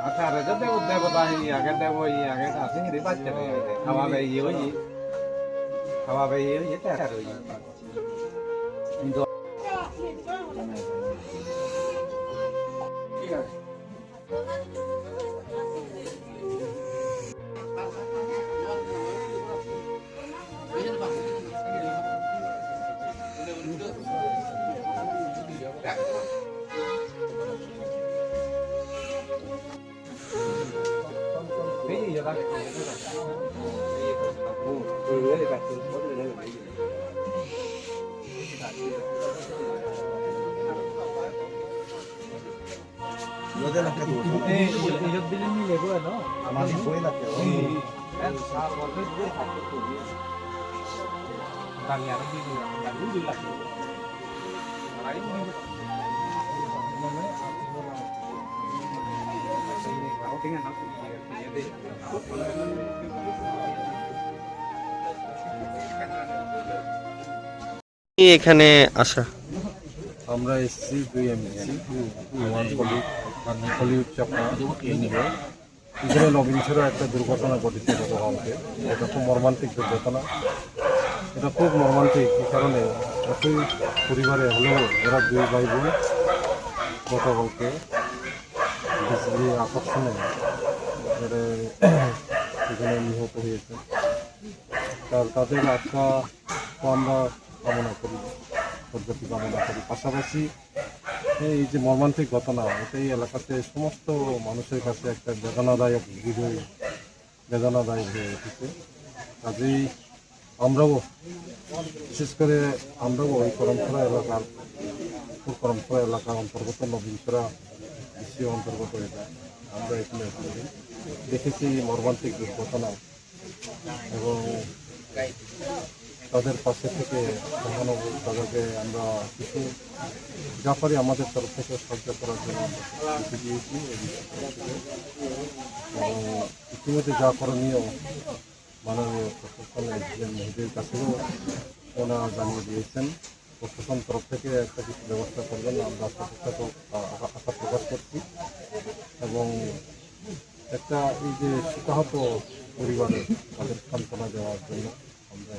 আচ্ছা রে দেব দেবতা আগে দেব আগে আছে রে বাচ্চা রে খাওয়াবে খাওয়াবে এটা আর ওই ঠিক আছে এখানে আসা আমরা এসেছি এখানে নবীনছড়া একটা দুর্ঘটনা ঘটেছে গতকালকে। এটা খুব মর্মান্তিক দুর্ঘটনা, এটা খুব মর্মান্তিক। এই কারণে একই পরিবারে হলেও এরা দুই ভাই বোন গতকালকে বিজলি আকর্ষণে এখানে নিহত হয়েছে। তাদের আত্মা তো আমরা কামনা করি, সদ্গতি কামনা করি। পাশাপাশি এই যে মর্মান্তিক ঘটনা, এটাই এলাকাতে সমস্ত মানুষের কাছে একটা বেদনাদায়ক বেদনাদায়ক হয়ে উঠেছে। কাজেই আমরাও বিশেষ করে ওই করমছড়া এলাকার অন্তর্গত নবীনছড়া বিশ্ব অন্তর্গত এটা আমরা এখানে দেখেছি মর্মান্তিক দুর্ঘটনা এবং তাদের পাশে থেকে তাদেরকে আমরা কিছু যা পারি আমাদের তরফ থেকে সাহায্য করার জন্য দিয়েছি এবং ইতিমধ্যে যা করণীয় মাননীয় প্রশাসন মহিলাদের কাছেও ওনারা জানিয়ে দিয়েছেন। প্রশাসন তরফ থেকে একটা কিছু ব্যবস্থা করবেন আমরা আশা প্রকাশ করছি এবং একটা এই যে শোকাহত পরিবারে তাদের সান্ত্বনা দেওয়ার জন্য আমরা